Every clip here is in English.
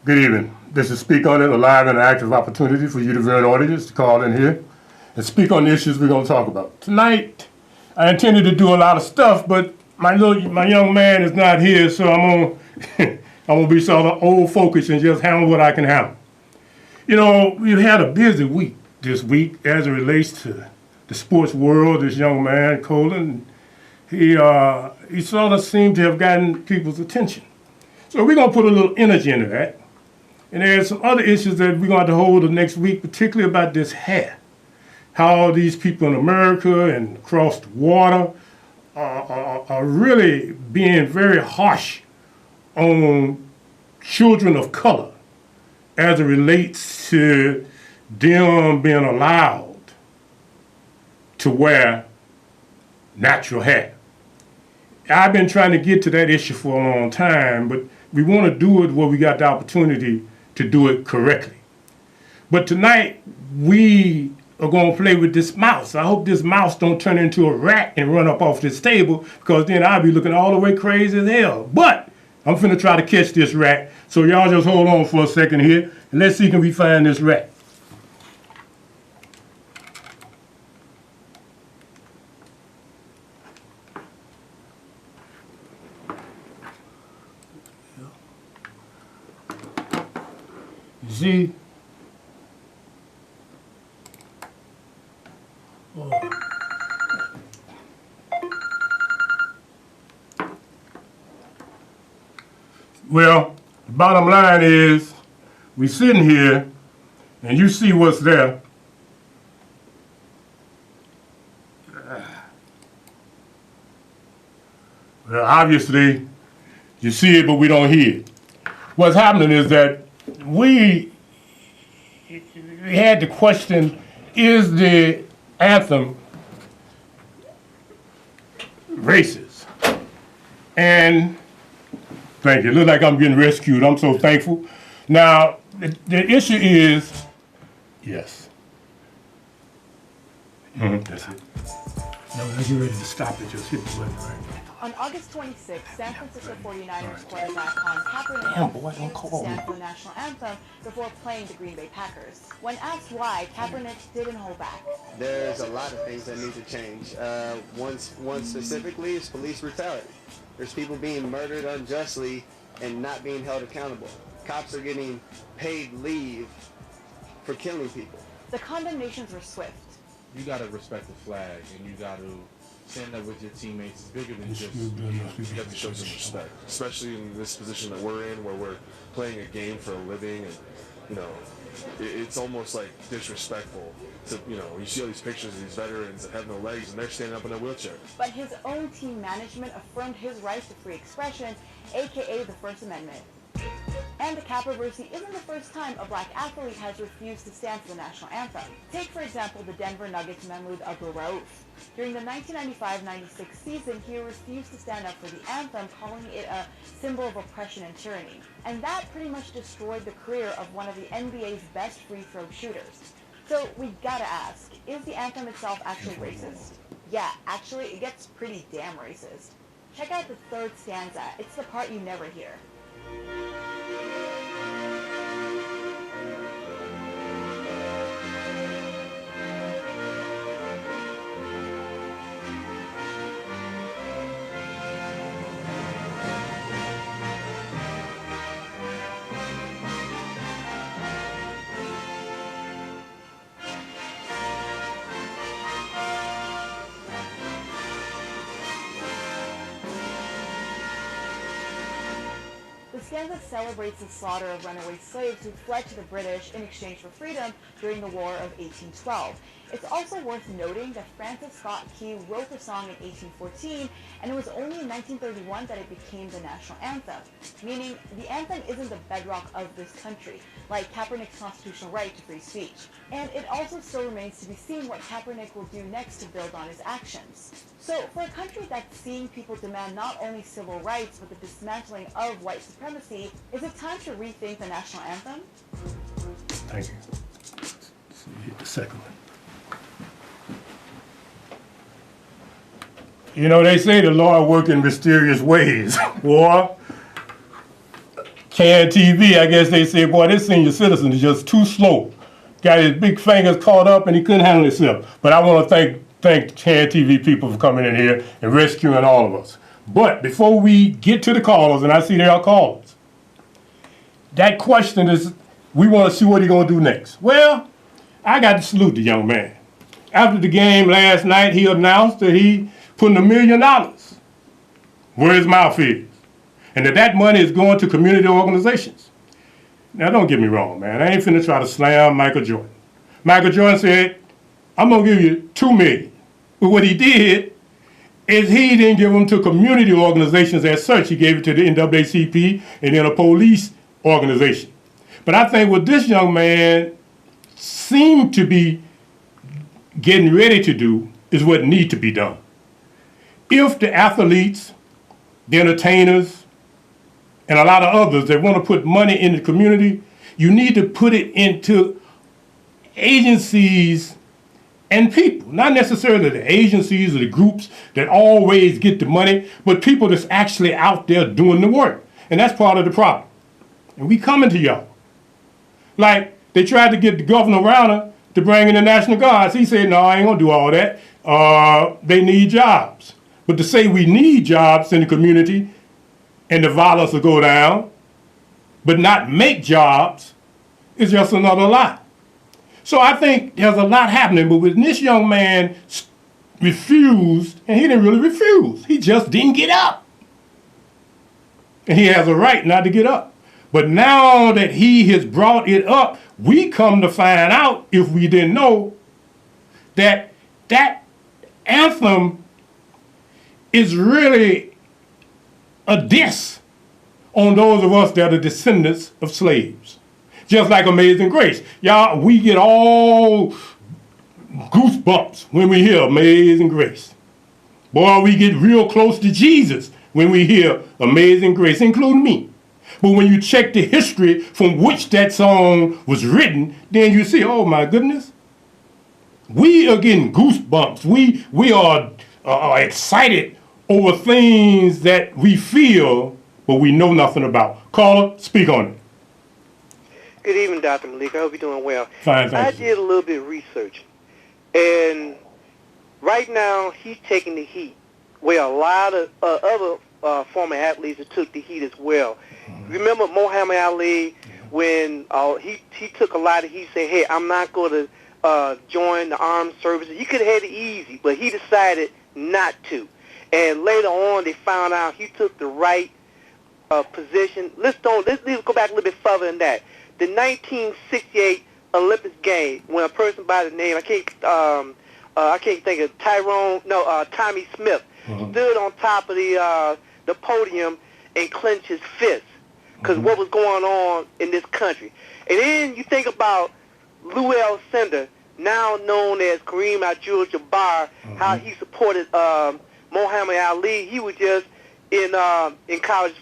Good evening. This is Speak On It, a live and active opportunity for you to view an audience to call in here and speak on the issues we're going to talk about. Tonight, I intended to do a lot of stuff, but my young man is not here, so I'm gonna be sort of old focused and just handle what I can handle. You know, we've had a busy week this week as it relates to the sports world. This young man, Colin, he sort of seemed to have gotten people's attention. So we're going to put a little energy into that. And there's some other issues that we're going to hold the next week, particularly about this hair. How these people in America and across the water are really being very harsh on children of color as it relates to them being allowed to wear natural hair. I've been trying to get to that issue for a long time, but we want to do it where we got the opportunity to do it correctly. But tonight, we are going to play with this mouse. I hope this mouse don't turn into a rat and run up off this table, because then I'll be looking all the way crazy as hell. But I'm finna try to catch this rat. So y'all just hold on for a second here, and let's see can we find this rat. You see? Oh. Well, the bottom line is, we sitting here, and you see what's there. Well, obviously, you see it, but we don't hear it. What's happening is that we had to question, is the anthem racist? And thank you. It looks like I'm getting rescued. I'm so thankful. Now, the issue is, yes. That's it. Now, when you ready to stop it, just hit the button right there. On August 26th, San Francisco 49ers quarterback Colin Kaepernick refused to stand for the National Anthem before playing the Green Bay Packers. When asked why, Kaepernick didn't hold back. There's a lot of things that need to change. One specifically is police brutality. There's people being murdered unjustly and not being held accountable. Cops are getting paid leave for killing people. The condemnations were swift. You gotta respect the flag, and you gotta stand up with your teammates. It's bigger than just, you have to show some respect. Especially in this position that we're in, where we're playing a game for a living, and it's almost like disrespectful to, you see all these pictures of these veterans that have no legs and they're standing up in a wheelchair. But his own team management affirmed his right to free expression, aka the First Amendment. And the controversy isn't the first time a black athlete has refused to stand for the national anthem. Take, for example, the Denver Nuggets Mahmoud Abdul-Rauf. During the 1995-96 season, he refused to stand up for the anthem, calling it a symbol of oppression and tyranny. And that pretty much destroyed the career of one of the NBA's best free throw shooters. So we gotta ask, is the anthem itself actually racist? Yeah, actually, it gets pretty damn racist. Check out the third stanza. It's the part you never hear. The stanza celebrates the slaughter of runaway slaves who fled to the British in exchange for freedom during the War of 1812. It's also worth noting that Francis Scott Key wrote the song in 1814, and it was only in 1931 that it became the national anthem, meaning the anthem isn't the bedrock of this country, like Kaepernick's constitutional right to free speech. And it also still remains to be seen what Kaepernick will do next to build on his actions. So for a country that's seeing people demand not only civil rights, but the dismantling of white supremacy, is it time to rethink the national anthem? Thank you. Hit the second one. You know, they say the Lord works in mysterious ways. Boy, Can TV, I guess they said, boy, this senior citizen is just too slow. Got his big fingers caught up and he couldn't handle himself. But I want to thank Can TV people for coming in here and rescuing all of us. But before we get to the callers, and I see there are callers, that question is, we want to see what he's going to do next. Well, I got to salute the young man. After the game last night, he announced that he putting $1 million where his mouth is, and that money is going to community organizations. Now, don't get me wrong, man. I ain't finna try to slam Michael Jordan. Michael Jordan said, I'm going to give you $2 million. But what he did is he didn't give them to community organizations as such. He gave it to the NAACP and then a police organization. But I think what this young man seemed to be getting ready to do is what needs to be done. If the athletes, the entertainers, and a lot of others that want to put money in the community, you need to put it into agencies and people. Not necessarily the agencies or the groups that always get the money, but people that's actually out there doing the work. And that's part of the problem. And we coming to y'all. Like, they tried to get the Governor Rauner to bring in the National Guards. He said, no, I ain't gonna do all that. They need jobs. But to say we need jobs in the community and the violence will go down, but not make jobs, is just another lie. So I think there's a lot happening, but when this young man refused, and he didn't really refuse, he just didn't get up. And he has a right not to get up. But now that he has brought it up, we come to find out, if we didn't know, that that anthem is really a diss on those of us that are descendants of slaves. Just like Amazing Grace. Y'all, we get all goosebumps when we hear Amazing Grace. Boy, we get real close to Jesus when we hear Amazing Grace, including me. But when you check the history from which that song was written, then you see, oh my goodness, we are getting goosebumps. We are excited over things that we feel, but we know nothing about. Caller, speak on it. Good evening, Dr. Malik. I hope you're doing well. Fine, thank I did a little bit of research, and right now he's taking the heat, where a lot of other former athletes have took the heat as well. Remember Muhammad Ali, when he took a lot of heat, said, hey, I'm not going to join the armed services. He could have had it easy, but he decided not to. And later on, they found out he took the right position. Let's go back a little bit further than that. The 1968 Olympics game, when a person by the name, I can't think of Tommy Smith, stood on top of the podium and clenched his fist because what was going on in this country. And then you think about Lou Alcindor, now known as Kareem Abdul-Jabbar, how he supported Muhammad Ali. He was just in college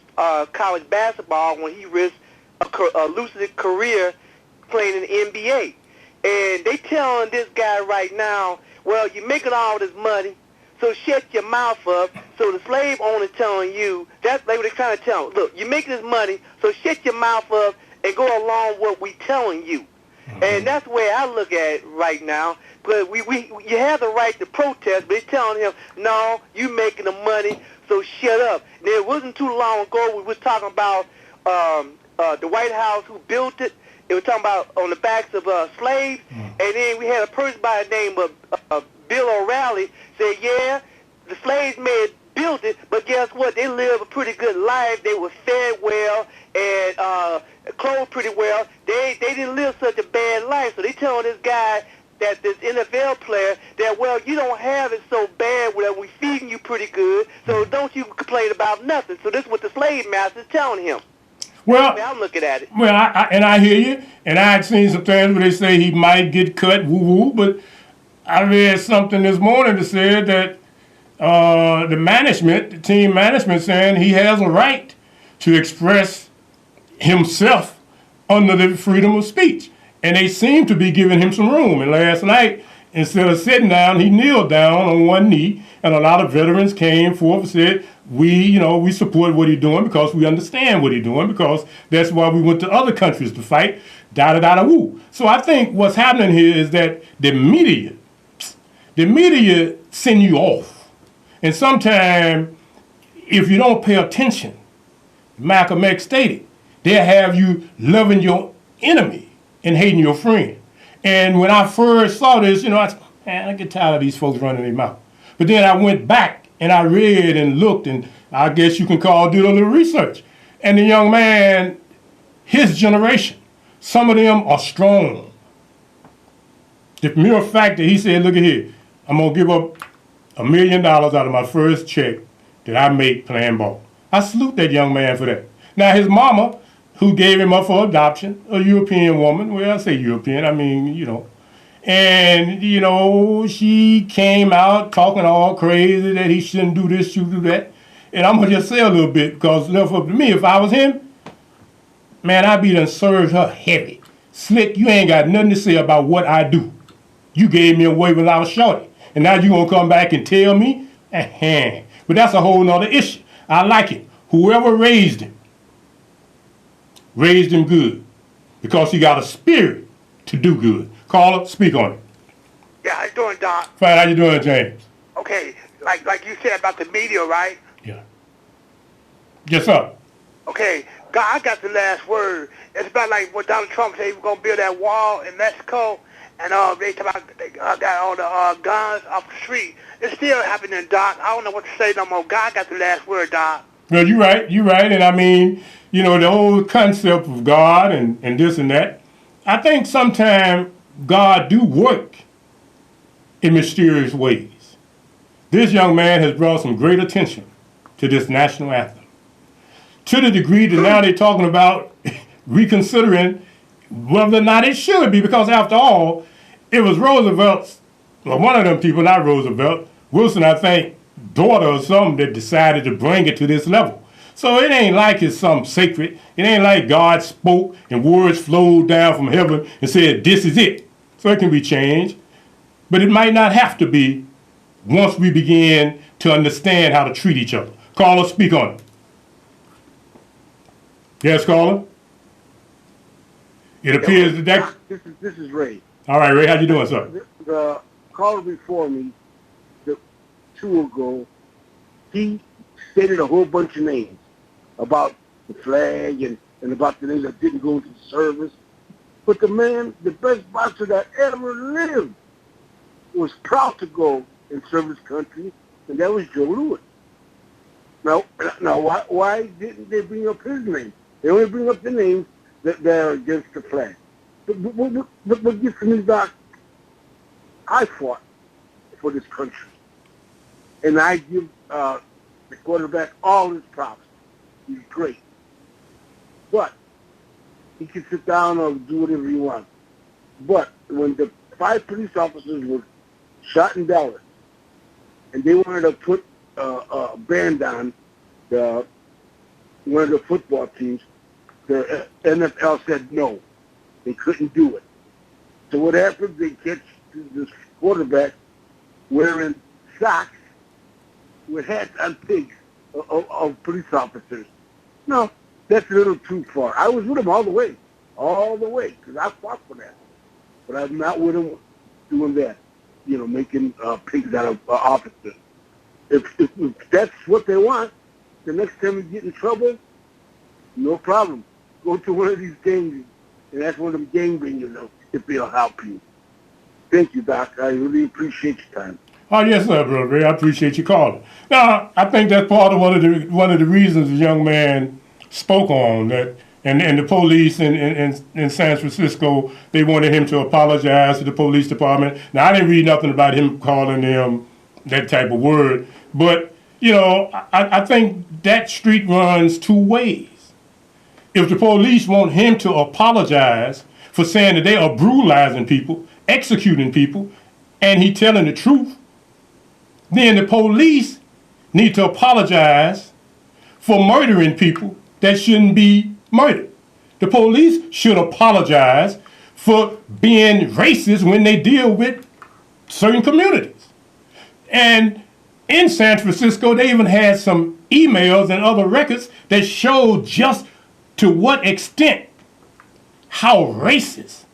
basketball when he risked a lucrative career playing in the NBA. And they telling this guy right now, well, you're making all this money, so shut your mouth up. So the slave owner telling you, that's like what they're trying to tell him. Look, you're making this money, so shut your mouth up and go along with what we telling you. And that's the way I look at it right now. But you have the right to protest, but they're telling him, no, you making the money, so shut up. And it wasn't too long ago we was talking about the White House who built it. It was talking about on the backs of slaves. And then we had a person by the name of Bill O'Reilly say, yeah, the slaves may have built it, but guess what? They lived a pretty good life. They were fed well and clothed pretty well. They didn't live such a bad life. So they telling this guy, that this NFL player, that, well, you don't have it so bad where we feeding you pretty good, so don't you complain about nothing. So this is what the slave master is telling him. Well, I'm looking at it. Well, I hear you, and I had seen some things where they say he might get cut, woo-woo, but I read something this morning that said that the team management saying he has a right to express himself under the freedom of speech. And they seem to be giving him some room. And last night instead of sitting down, he kneeled down on one knee, and a lot of veterans came forth and said, we support what he's doing because we understand what he's doing, because that's why we went to other countries to fight, da-da-da-da-woo. So I think what's happening here is that the media send you off. And sometimes, if you don't pay attention, Malcolm X stated, they'll have you loving your enemy and hating your friend. And when I first saw this, I said, man, I get tired of these folks running their mouth. But then I went back and I read and looked, and I guess you can did a little research. And the young man, his generation, some of them are strong. The mere fact that he said, look at here, I'm going to give up $1 million out of my first check that I make playing ball. I salute that young man for that. Now, his mama, who gave him up for adoption, a European woman, well, I say European, I mean, and, she came out talking all crazy that he shouldn't do this, shouldn't do that. And I'm going to just say a little bit, because left up to me, if I was him, man, I'd be done served her heavy. Slick, you ain't got nothing to say about what I do. You gave me away when I was shorty. And now you going to come back and tell me? But that's a whole nother issue. I like it. Whoever raised him good, because he got a spirit to do good. Caller, speak on it. Yeah, how you doing, Doc? Fine, how you doing, James? Okay, like you said about the media, right? Yeah. Yes, sir. Okay, God, I got the last word. It's about like what Donald Trump said he was going to build that wall in Mexico, and they talk about they got all the guns off the street. It's still happening, Doc. I don't know what to say no more. God got the last word, Doc. Well, you're right. And I mean, the whole concept of God and this and that, I think sometimes God do work in mysterious ways. This young man has brought some great attention to this national anthem, to the degree that now they're talking about reconsidering whether or not it should be, because after all, it was Roosevelt's, well, one of them people, not Roosevelt, Wilson, I think, daughter or something, that decided to bring it to this level. So it ain't like it's something sacred. It ain't like God spoke and words flowed down from heaven and said, this is it. So it can be changed. But it might not have to be once we begin to understand how to treat each other. Caller, speak on it. Yes, caller? It appears that... This is Ray. All right, Ray, how you doing, sir? The caller before me, 2 ago, he stated a whole bunch of names about the flag and about the names that didn't go into the service. But the man, the best boxer that ever lived, was proud to go and serve his country, and that was Joe Louis. Now, why didn't they bring up his name? They only bring up the names that are against the flag. But what gets me, Doc, I fought for this country. And I give the quarterback all his props. He's great. But he can sit down or do whatever he wants. But when the 5 police officers were shot in Dallas, and they wanted to put a band on one of the football teams, the NFL said no. They couldn't do it. So what happened? They catch this quarterback wearing socks with hats on pigs of police officers. No, that's a little too far. I was with him all the way, because I fought for that. But I'm not with him doing that, making pigs out of officers. If that's what they want, the next time you get in trouble, no problem. Go to one of these gangs, and that's one of them gangbangers, if they'll help you. Thank you, Doc. I really appreciate your time. Oh, yes, sir, Brother Ray. I appreciate you calling. Now, I think that's part of one of the reasons the young man spoke on that, and the police in San Francisco, they wanted him to apologize to the police department. Now, I didn't read nothing about him calling them that type of word, but, I think that street runs 2 ways. If the police want him to apologize for saying that they are brutalizing people, executing people, and he telling the truth, then the police need to apologize for murdering people that shouldn't be murdered. The police should apologize for being racist when they deal with certain communities. And in San Francisco, they even had some emails and other records that showed just to what extent how racist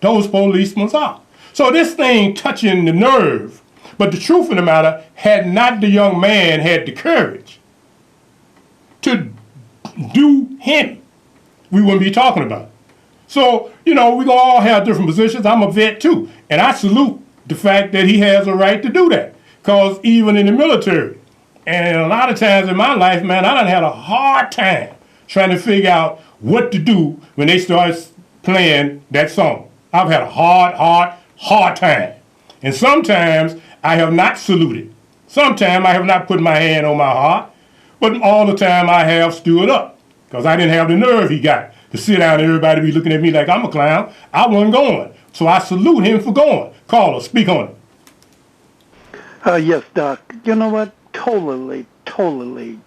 those policemen are. So this thing touching the nerve. But the truth of the matter, had not the young man had the courage to do him, we wouldn't be talking about it. So, you know, we gonna all have different positions. I'm a vet too. And I salute the fact that he has a right to do that. Because even in the military, and a lot of times in my life, man, I done had a hard time trying to figure out what to do when they start playing that song. I've had a hard time. And sometimes I have not saluted. Sometimes I have not put my hand on my heart. But all the time I have stood up. Because I didn't have the nerve he got to sit down and everybody be looking at me like I'm a clown. I wasn't going. So I salute him for going. Caller, speak on it. Yes, Doc. You know what? Totally,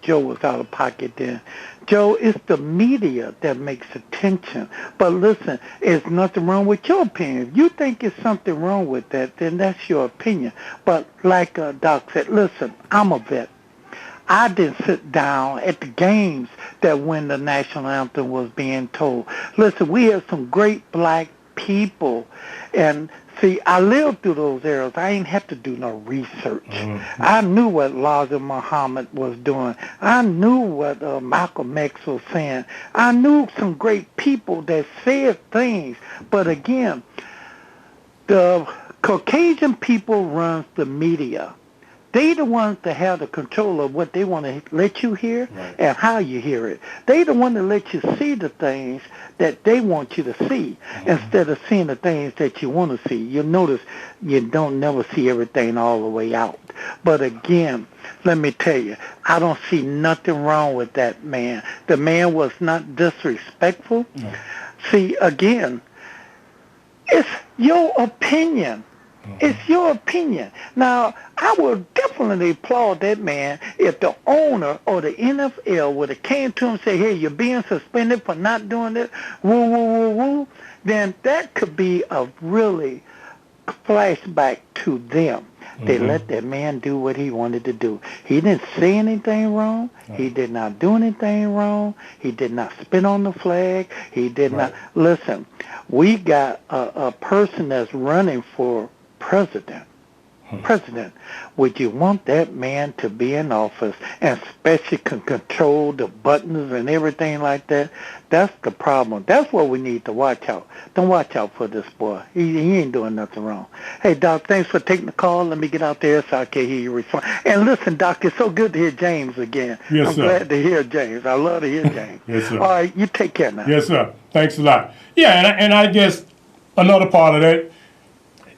Joe was out of pocket there. Joe, it's the media that makes attention. But listen, there's nothing wrong with your opinion. If you think there's something wrong with that, then that's your opinion. But like Doc said, listen, I'm a vet. I didn't sit down at the games that when the national anthem was being told. Listen, we had some great black people, and see, I lived through those eras. I ain't have to do no research. I knew what Elijah Muhammad was doing. I knew what Malcolm X was saying. I knew some great people that said things. But again, the Caucasian people runs the media. They the ones that have the control of what they want to let you hear and how you hear it. They the one that let you see the things that they want you to see instead of seeing the things that you want to see. You'll notice you don't never see everything all the way out. But again, let me tell you, I don't see nothing wrong with that man. The man was not disrespectful. See, again, it's your opinion. It's your opinion. Now, I would definitely applaud that man if the owner or the NFL would have came to him and said, hey, you're being suspended for not doing this, woo, woo, woo, woo, then that could be a really flashback to them. They let that man do what he wanted to do. He didn't say anything wrong. He did not do anything wrong. He did not spit on the flag. He did not. Listen, we got a person that's running for president. Would you want that man to be in office and especially can control the buttons and everything like that? That's the problem. That's what we need to watch out. Don't watch out for this boy. He ain't doing nothing wrong. Hey, Doc, thanks for taking the call. Let me get out there so I can hear you respond. And listen, Doc, it's so good to hear James again. Yes, I'm sir. glad to hear James. I love to hear James. Yes, sir. All right, you take care now. Yes, sir. Thanks a lot. Yeah, and I guess another part of that,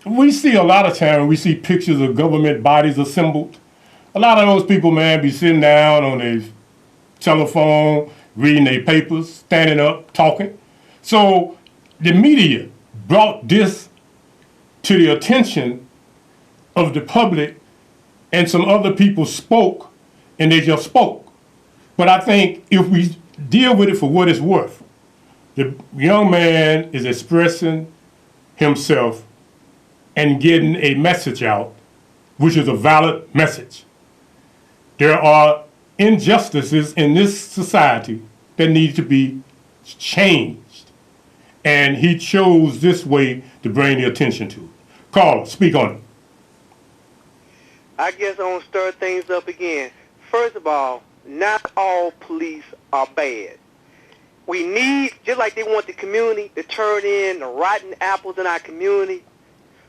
we see a lot of time, we see pictures of government bodies assembled. A lot of those people, man, be sitting down on their telephone, reading their papers, standing up, talking. So the media brought this to the attention of the public, and some other people spoke, and they just spoke. But I think if we deal with it for what it's worth, the young man is expressing himself and getting a message out, which is a valid message. There are injustices in this society that need to be changed. And he chose this way to bring the attention to it. Caller, speak on it. I guess I want to stir things up again. First of all, not all police are bad. We need, just like they want the community to turn in the rotten apples in our community,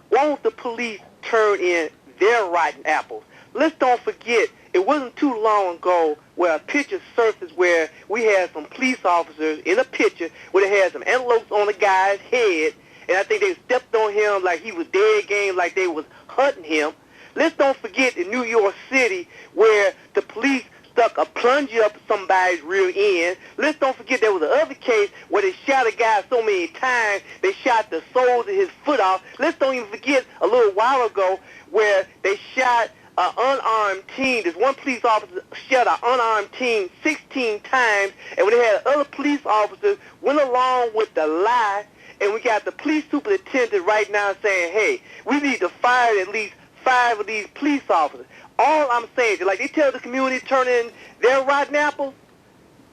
won't the police turn in their rotten apples? Let's don't forget, it wasn't too long ago where a picture surfaced where we had some police officers in a picture where they had some antelopes on a guy's head, and I think they stepped on him like he was dead game, like they was hunting him. Let's don't forget in New York City where the police stuck a plunger up somebody's rear end. Let's don't forget there was another case where they shot a guy so many times they shot the soles of his foot off. Let's don't even forget a little while ago where they shot an unarmed teen. This one police officer shot an unarmed teen 16 times, and when they had other police officers went along with the lie and we got the police superintendent right now saying, hey, we need to fire at least 5 of these police officers. All I'm saying is, like they tell the community to turn in their rotten apples,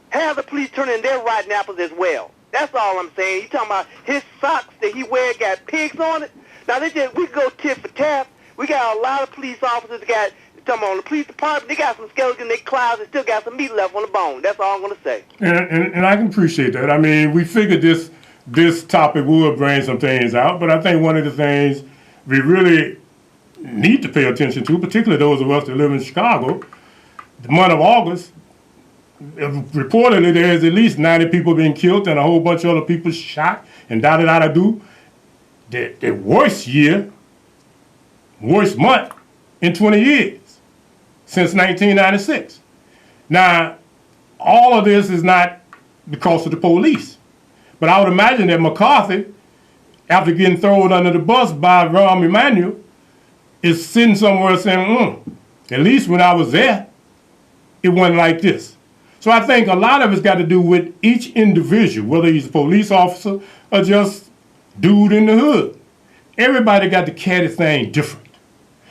have the police turn in their rotten apples as well. That's all I'm saying. You talking about his socks that he wear got pigs on it? Now we go tit for tat. We got a lot of police officers that got, talking about the police department, they got some skeletons in their closet, still got some meat left on the bone. That's all I'm going to say. And I can appreciate that. I mean, we figured this topic would bring some things out, but I think one of the things we really need to pay attention to, particularly those of us that live in Chicago, the month of August, reportedly there's at least 90 people being killed and a whole bunch of other people shot and da-da-da-da-do. The worst month in 20 years since 1996. Now, all of this is not because of the police, but I would imagine that McCarthy, after getting thrown under the bus by Rahm Emanuel, is sitting somewhere saying, at least when I was there, it wasn't like this. So I think a lot of it's got to do with each individual, whether he's a police officer or just dude in the hood. Everybody got to carry the thing different.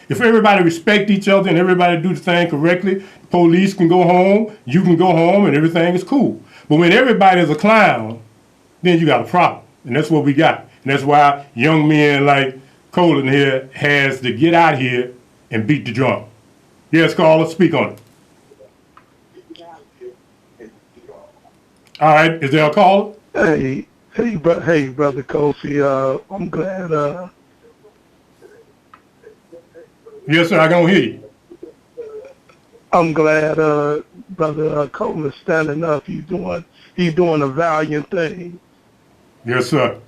If everybody respect each other and everybody do the thing correctly, the police can go home, you can go home, and everything is cool. But when everybody's a clown, then you got a problem. And that's what we got. And that's why young men like Colin here has to get out here and beat the drum. Yes, caller, speak on it. All right, is there a caller? Hey, brother Kofi. I'm glad. Yes, sir. I can hear you. I'm glad, brother Colin is standing up. He's doing a valiant thing. Yes, sir.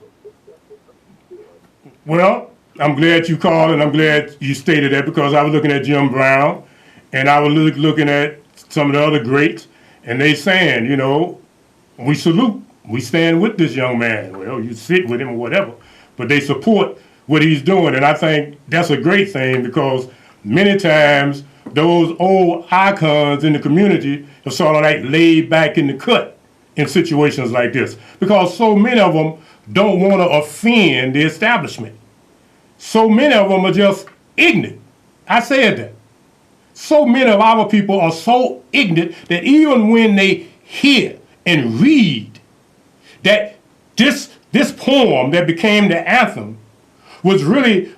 Well, I'm glad you called and I'm glad you stated that because I was looking at Jim Brown and I was looking at some of the other greats and they saying, you know, we salute, we stand with this young man. Well, you sit with him or whatever, but they support what he's doing. And I think that's a great thing because many times those old icons in the community are sort of like laid back in the cut in situations like this because so many of them don't want to offend the establishment. So many of them are just ignorant. I said that. So many of our people are so ignorant that even when they hear and read that this poem that became the anthem was really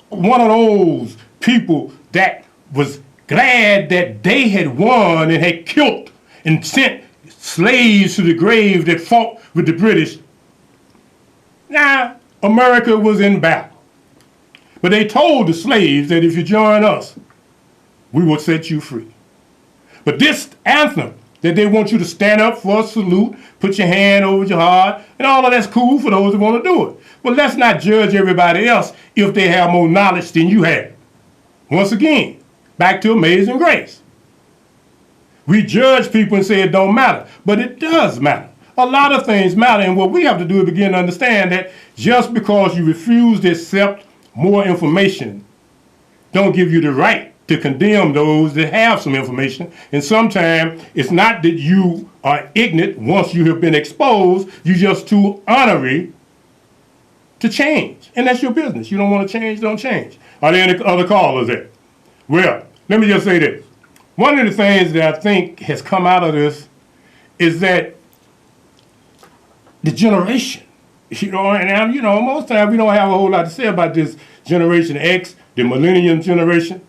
one of those people that was glad that they had won and had killed and sent slaves to the grave that fought with the British. Now, America was in battle. But they told the slaves that if you join us, we will set you free. But this anthem that they want you to stand up for a salute, put your hand over your heart, and all of that's cool for those that want to do it. But let's not judge everybody else if they have more knowledge than you have. Once again, back to Amazing Grace. We judge people and say it don't matter, but it does matter. A lot of things matter, and what we have to do is begin to understand that just because you refuse to accept more information don't give you the right to condemn those that have some information. And sometimes it's not that you are ignorant once you have been exposed, you're just too honorary to change. And that's your business. You don't want to change, don't change. Are there any other callers there? Well, let me just say this. One of the things that I think has come out of this is that the generation, and most times we don't have a whole lot to say about this Generation X, the Millennium generation,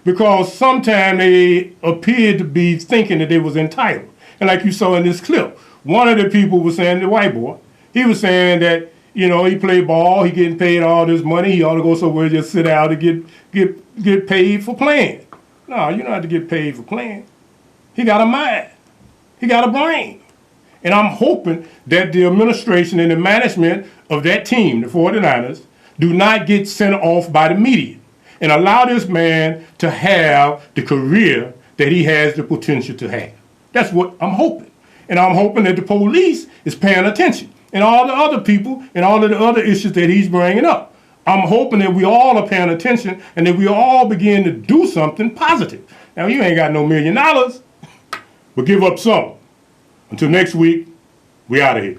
because sometimes they appeared to be thinking that they was entitled. And like you saw in this clip, one of the people was saying, the white boy, he was saying that, he played ball, he getting paid all this money, he ought to go somewhere just sit out and get paid for playing. No, you don't have to get paid for playing. He got a mind. He got a brain. And I'm hoping that the administration and the management of that team, the 49ers, do not get sent off by the media and allow this man to have the career that he has the potential to have. That's what I'm hoping. And I'm hoping that the police is paying attention and all the other people and all of the other issues that he's bringing up. I'm hoping that we all are paying attention and that we all begin to do something positive. Now, you ain't got no $1 million, but give up some. Until next week, we out of here.